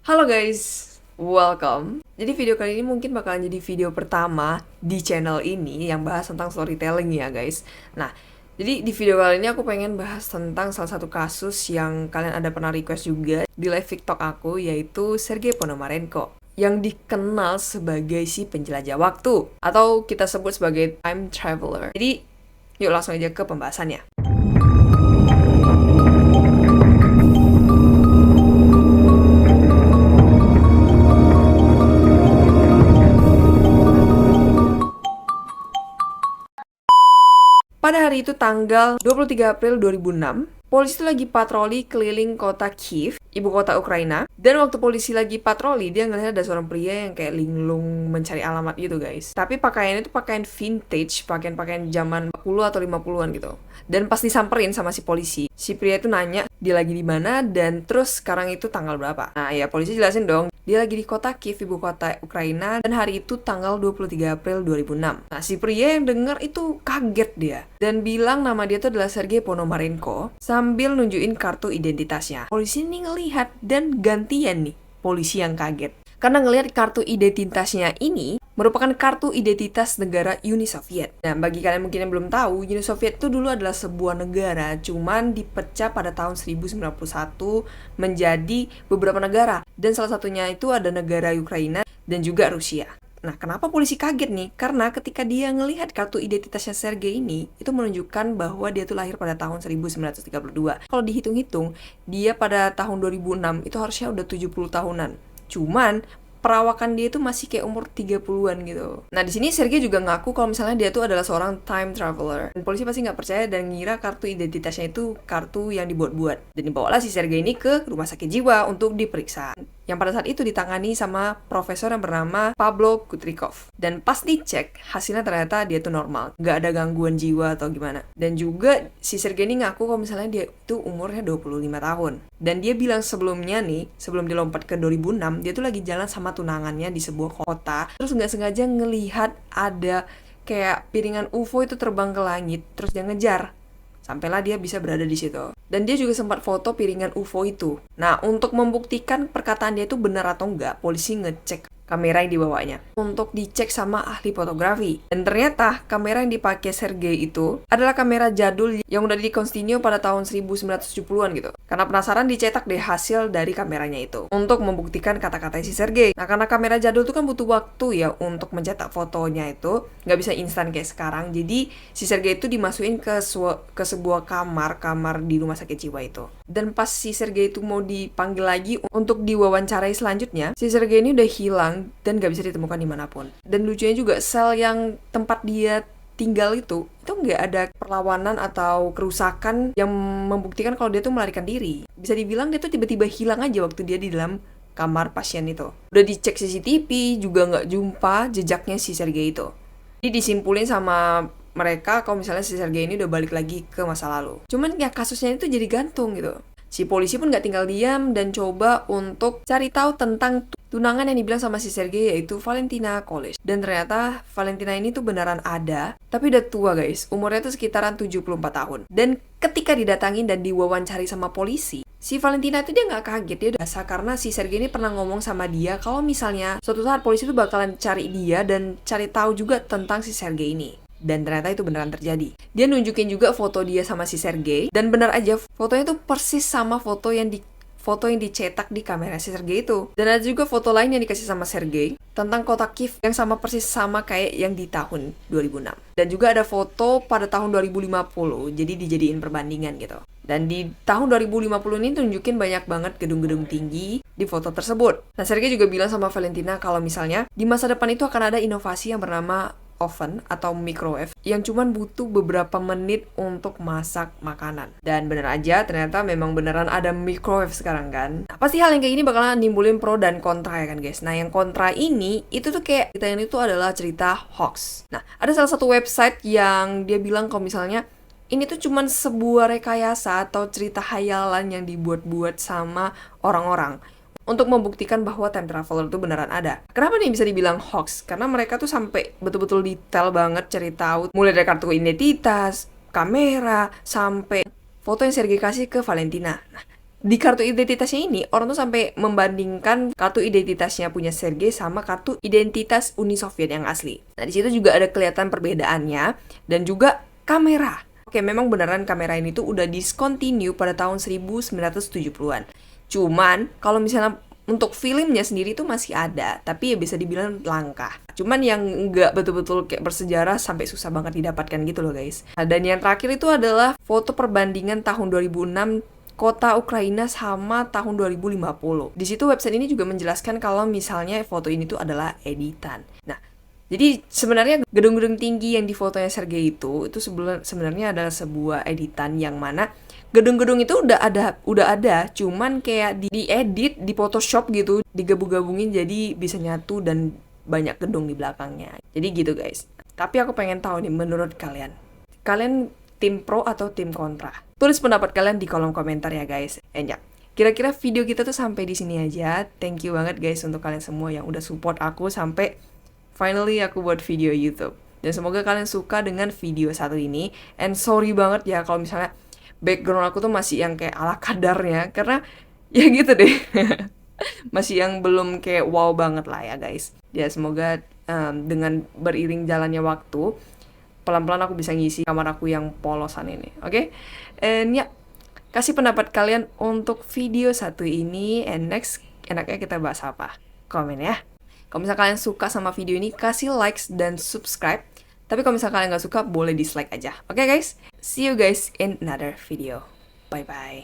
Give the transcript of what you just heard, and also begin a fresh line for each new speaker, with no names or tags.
Halo guys, welcome. Jadi video kali ini mungkin bakalan jadi video pertama di channel ini yang bahas tentang storytelling ya guys. Nah, jadi di video kali ini aku pengen bahas tentang salah satu kasus yang kalian ada pernah request juga di live TikTok aku, yaitu Sergei Ponomarenko yang dikenal sebagai si penjelajah waktu atau kita sebut sebagai time traveler. Jadi yuk langsung aja ke pembahasannya. Pada hari itu tanggal 23 April 2006, polisi itu lagi patroli keliling kota Kiev, ibu kota Ukraina. Dan waktu polisi lagi patroli, dia ngelihat ada seorang pria yang kayak linglung mencari alamat gitu guys. Tapi pakaiannya itu pakaian vintage, pakaian-pakaian zaman 40 atau 50-an gitu. Dan pas disamperin sama si polisi, si pria itu nanya dia lagi di mana dan terus sekarang itu tanggal berapa. Nah ya polisi jelasin dong, dia lagi di kota Kiev, ibu kota Ukraina, dan hari itu tanggal 23 April 2006. Nah si pria yang denger itu kaget dia dan bilang nama dia itu adalah Sergei Ponomarenko sambil nunjukin kartu identitasnya. Polisi ini ngelihat dan gantian nih polisi yang kaget. Karena ngelihat kartu identitasnya ini merupakan kartu identitas negara Uni Soviet. Nah, bagi kalian mungkin yang belum tahu, Uni Soviet itu dulu adalah sebuah negara, cuman dipecah pada tahun 1991 menjadi beberapa negara. Dan salah satunya itu ada negara Ukraina dan juga Rusia. Nah, kenapa polisi kaget nih? Karena ketika dia ngelihat kartu identitasnya Sergei ini, itu menunjukkan bahwa dia tuh lahir pada tahun 1932. Kalau dihitung-hitung, dia pada tahun 2006 itu harusnya udah 70 tahunan. Cuman perawakan dia itu masih kayak umur 30-an gitu. Nah, di sini Sergei juga ngaku kalau misalnya dia tuh adalah seorang time traveler. Dan polisi pasti nggak percaya dan ngira kartu identitasnya itu kartu yang dibuat-buat. Dan dibawalah si Sergei ini ke rumah sakit jiwa untuk diperiksa. Yang pada saat itu ditangani sama profesor yang bernama Pablo Kutrikov. Dan pas dicek, hasilnya ternyata dia tuh normal. Nggak ada gangguan jiwa atau gimana. Dan juga si Sergei ini ngaku kalau misalnya dia itu umurnya 25 tahun. Dan dia bilang sebelumnya nih, sebelum dia lompat ke 2006, dia tuh lagi jalan sama tunangannya di sebuah kota. Terus nggak sengaja ngelihat ada kayak piringan UFO itu terbang ke langit. Terus dia ngejar. Sampailah dia bisa berada di situ. Dan dia juga sempat foto piringan UFO itu. Nah, untuk membuktikan perkataan dia itu benar atau enggak, polisi ngecek kamera yang dibawanya untuk dicek sama ahli fotografi. Dan ternyata kamera yang dipakai Sergei itu adalah kamera jadul yang udah dikontinue pada tahun 1970-an gitu. Karena penasaran dicetak deh hasil dari kameranya itu untuk membuktikan kata-kata si Sergei. Nah, karena kamera jadul itu kan butuh waktu ya untuk mencetak fotonya itu, nggak bisa instan kayak sekarang. Jadi si Sergei itu dimasukin ke sebuah kamar di rumah sakit jiwa itu. Dan pas si Sergei itu mau dipanggil lagi untuk diwawancarai selanjutnya, si Sergei ini udah hilang dan gak bisa ditemukan dimanapun. Dan lucunya juga sel yang tempat dia tinggal itu nggak ada perlawanan atau kerusakan yang membuktikan kalau dia tuh melarikan diri. Bisa dibilang dia tuh tiba-tiba hilang aja waktu dia di dalam kamar pasien itu. Udah dicek CCTV juga nggak jumpa jejaknya si Sergei itu. Jadi disimpulin sama mereka kalau misalnya si Sergei ini udah balik lagi ke masa lalu. Cuman ya kasusnya itu jadi gantung gitu. Si polisi pun gak tinggal diam dan coba untuk cari tahu tentang tunangan yang dibilang sama si Sergei, yaitu Valentina Kolesh. Dan ternyata Valentina ini tuh beneran ada, tapi udah tua guys, umurnya tuh sekitaran 74 tahun. Dan ketika didatangin dan diwawancari sama polisi, si Valentina itu dia gak kaget, dia udah biasa karena si Sergei ini pernah ngomong sama dia kalau misalnya suatu saat polisi tuh bakalan cari dia dan cari tahu juga tentang si Sergei ini. Dan ternyata itu beneran terjadi. Dia nunjukin juga foto dia sama si Sergei. Dan bener aja, fotonya tuh persis sama foto yang dicetak di kamera si Sergei itu. Dan ada juga foto lain yang dikasih sama Sergei tentang kota Kiev yang sama persis sama kayak yang di tahun 2006. Dan juga ada foto pada tahun 2050, jadi dijadiin perbandingan gitu. Dan di tahun 2050 ini tunjukin banyak banget gedung-gedung tinggi di foto tersebut. Nah, Sergei juga bilang sama Valentina kalau misalnya di masa depan itu akan ada inovasi yang bernama oven atau microwave yang cuman butuh beberapa menit untuk masak makanan. Dan bener aja ternyata memang beneran ada microwave sekarang kan. Nah, pasti hal yang kayak gini bakalan nimbulin pro dan kontra ya kan guys. Nah, yang kontra ini itu tuh kayak cerita ini tuh adalah cerita hoax. Nah, ada salah satu website yang dia bilang kalau misalnya ini tuh cuman sebuah rekayasa atau cerita hayalan yang dibuat-buat sama orang-orang untuk membuktikan bahwa time traveler itu beneran ada. Kenapa nih bisa dibilang hoax? Karena mereka tuh sampai betul-betul detail banget cari tahu, mulai dari kartu identitas, kamera, sampai foto yang Sergei kasih ke Valentina. Nah, di kartu identitasnya ini, orang tuh sampai membandingkan kartu identitasnya punya Sergei sama kartu identitas Uni Soviet yang asli. Nah, di situ juga ada kelihatan perbedaannya dan juga kamera. Oke, memang beneran kamera ini tuh udah discontinue pada tahun 1970-an. Cuman, kalau misalnya untuk filmnya sendiri tuh masih ada, tapi ya bisa dibilang langka. Cuman yang nggak betul-betul kayak bersejarah sampai susah banget didapatkan gitu loh guys. Nah, dan yang terakhir itu adalah foto perbandingan tahun 2006 kota Ukraina sama tahun 2050. Di situ website ini juga menjelaskan kalau misalnya foto ini tuh adalah editan. Nah, jadi sebenarnya gedung-gedung tinggi yang di fotonya Sergei itu sebenarnya adalah sebuah editan yang mana gedung-gedung itu udah ada, cuman kayak diedit di Photoshop gitu, digabung-gabungin jadi bisa nyatu dan banyak gedung di belakangnya. Jadi gitu guys. Tapi aku pengen tahu nih menurut kalian. Kalian tim pro atau tim kontra? Tulis pendapat kalian di kolom komentar ya guys. Ya, kira-kira video kita tuh sampai di sini aja. Thank you banget guys untuk kalian semua yang udah support aku sampai finally aku buat video YouTube. Dan semoga kalian suka dengan video satu ini. And sorry banget ya kalau misalnya background aku tuh masih yang kayak ala kadarnya, karena ya gitu deh. Masih yang belum kayak wow banget lah ya guys. Ya semoga dengan beriring jalannya waktu, pelan-pelan aku bisa ngisi kamar aku yang polosan ini, oke? And ya, kasih pendapat kalian untuk video satu ini, and next enaknya kita bahas apa? Komen ya. Kalau misalnya kalian suka sama video ini, kasih likes dan subscribe. Tapi kalau misalnya kalian nggak suka, boleh dislike aja. Oke guys? See you guys in another video. Bye-bye.